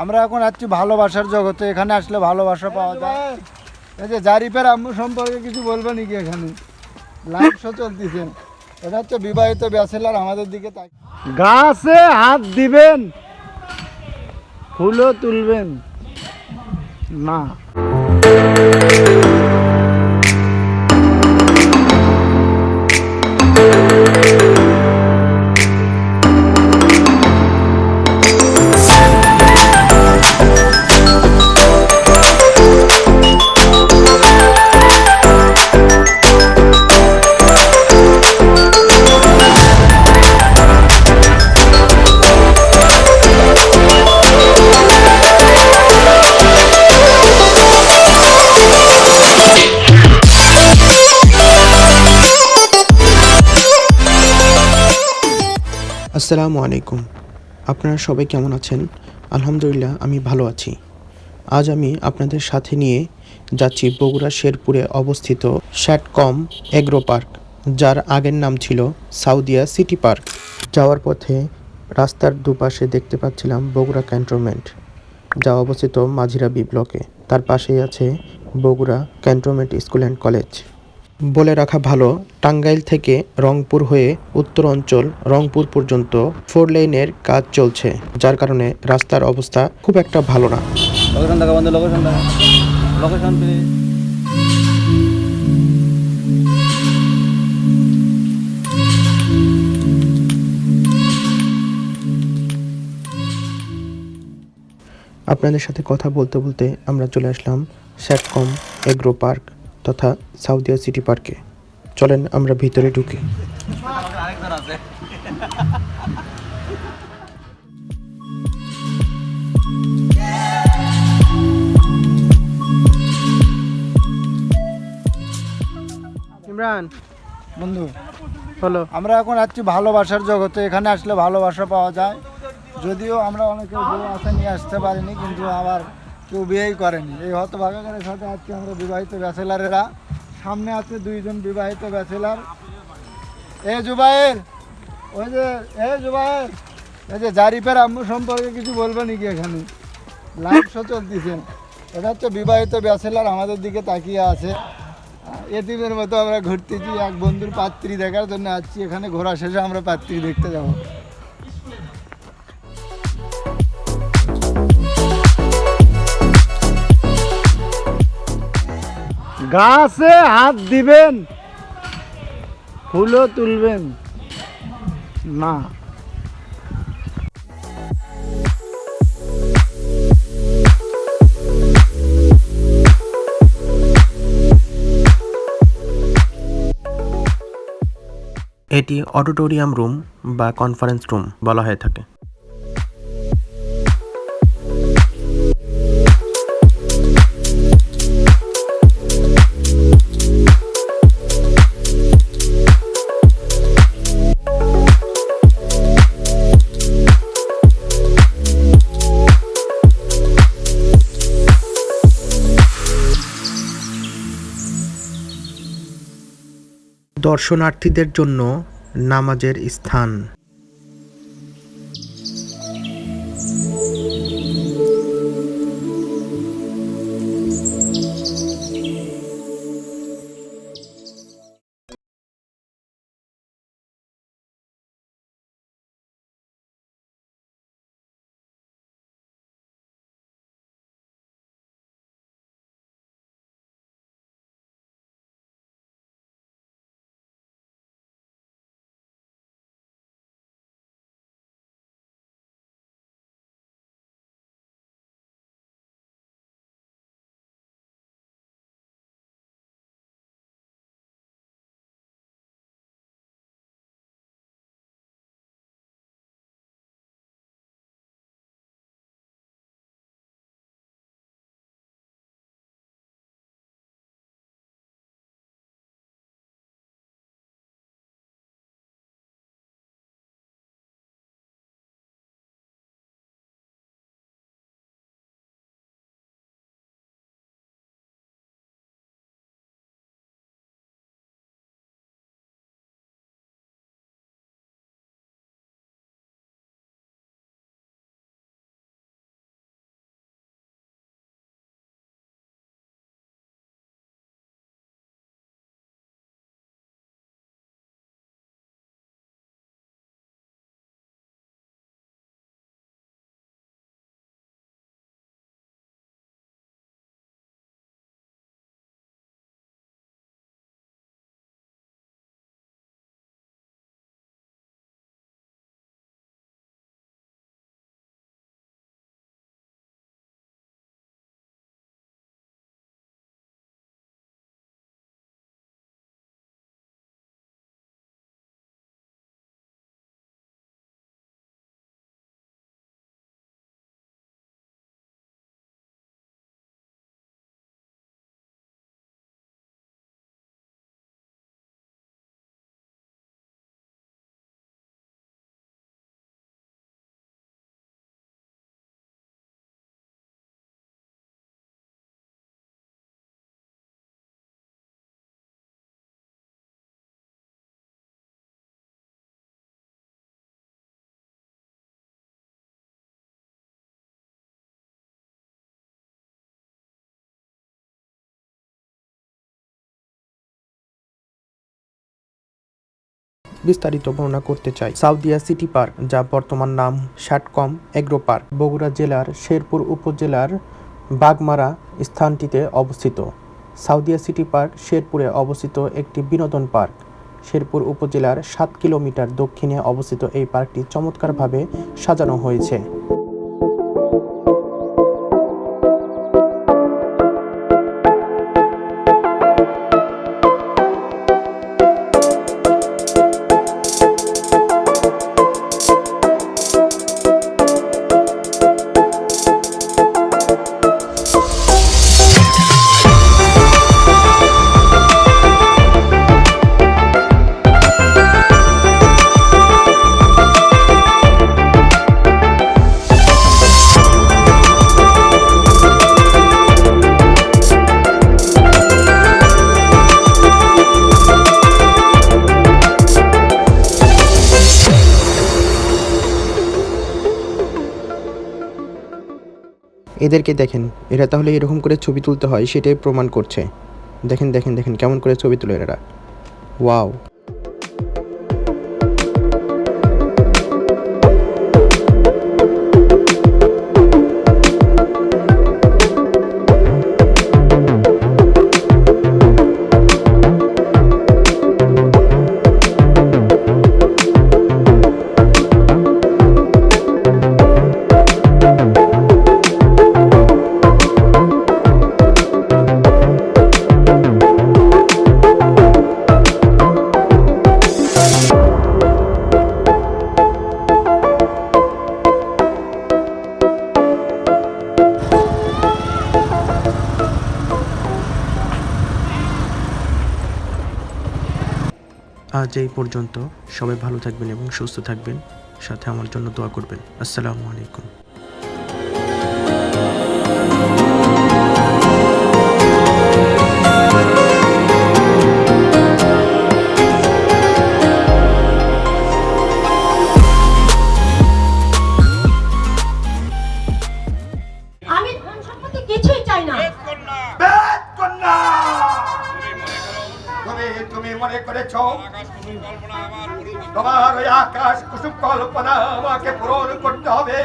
আমরা এখন আছি ভালোবাসার জগতে। এখানে আসলে ভালোবাসা পাওয়া যায়। এই যে জারিফের আম্মু সম্পর্কে কিছু বলবো নাকি? এখানে লাইভ শো চলতেছে। এটা হচ্ছে বিবাহিত ব্যাচেলার। আমাদের দিকে গাছে হাত দিবেন, ফুলও তুলবেন না। আসসালামু আলাইকুম। আপনারা সবাই কেমন আছেন? আলহামদুলিল্লাহ আমি ভালো আছি। আজ আমি আপনাদের সাথে নিয়ে যাচ্ছি বগুড়া শেরপুরে অবস্থিত স্যাটকম এগ্রো পার্ক, যার আগের নাম ছিল সাউদিয়া সিটি পার্ক। যাওয়ার পথে রাস্তার দুপাশে দেখতে পাচ্ছিলাম বগুড়া ক্যান্টনমেন্ট, যা অবস্থিত মাঝিরা বি ব্লকে। তার পাশেই আছে Bogura cantonment school and college. বলে রাখা ভালো, টাঙ্গাইল থেকে রংপুর হয়ে উত্তর অঞ্চল রংপুর পর্যন্ত 4 লেনের কাজ চলছে, যার কারণে রাস্তার অবস্থা খুব একটা ভালো না। আপনাদের সাথে কথা বলতে বলতে আমরা চলে আসলাম স্যাটকম এগ্রো পার্ক তথা সাউদিয়া সিটি পার্কে। চলেন আমরা ভিতরে ঢুকি। ইমরান বন্ধু, হলো। আমরা এখন আছি ভালোবাসার জগতে। এখানে আসলে ভালোবাসা পাওয়া যায়। যদিও আমরা অনেকে বউ আসে নিয়ে আসতে পারিনি, কিন্তু আবার কেউ বিয়েই করেনি। এই হতভাগ্যের সাথে আজকে আমরা বিবাহিত ব্যাচেলারেরা। সামনে আছে দুইজন বিবাহিত ব্যাচেলার। জুবাইর, ওই যে জুবাইর, এই যে জারিফের আম্মু সম্পর্কে কিছু বলবো নাকি? এখানে লাইভ শো চলতেছে। এটা হচ্ছে বিবাহিত ব্যাচেলার। আমাদের দিকে তাকিয়ে আছে। এতিমের মতো আমরা ঘুরতেছি। এক বন্ধুর পাত্রী দেখার জন্য আসছি। এখানে ঘোরা শেষে আমরা পাত্রী দেখতে যাব। গাছে হাত দিবেন, ফুলও তুলবেন না। এটি অডিটোরিয়াম রুম বা কনফারেন্স রুম বলা হয়ে থাকে। দর্শনার্থীদের জন্য নামাজের স্থান। বিস্তারিত বর্ণনা করতে চাই। সাউদিয়া সিটি পার্ক, যা বর্তমান নাম শ্যাটকম এগ্রো পার্ক, বগুড়া জেলার শেরপুর উপজেলার বাগমারা স্থানটিতে অবস্থিত। সাউদিয়া সিটি পার্ক শেরপুরে অবস্থিত একটি বিনোদন পার্ক। শেরপুর উপজেলার 7 কিলোমিটার দক্ষিণে অবস্থিত এই পার্কটি চমৎকারভাবে সাজানো হয়েছে। এদেরকে দেখেন, এরা তাহলে এরকম করে ছবি তুলতে হয় সেটাই প্রমাণ করছে। দেখেন দেখেন দেখেন কেমন করে ছবি তুলে এরা। ওয়াও! আজ এই পর্যন্ত। সবাই ভালো থাকবেন এবং সুস্থ থাকবেন, সাথে আমার জন্য দোয়া করবেন। আসসালামু আলাইকুম। আমি ধন সম্পত্তি কিছুই চাই না। তুমি মনে করেছো তোমার ওই আকাশ কুসুম কল্পনা আমাকে পূরণ করতে হবে?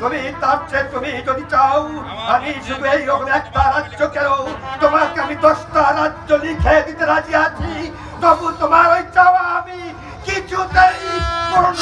তুমি তার চেয়ে তুমি যদি চাও আমি শুধু এইরকম একটা রাজ্য কেন, তোমাকে আমি 10টা রাজ্য লিখে দিতে রাজি আছি। তবু তোমার ওই চাওয়া আমি কিছুতেই পূরণ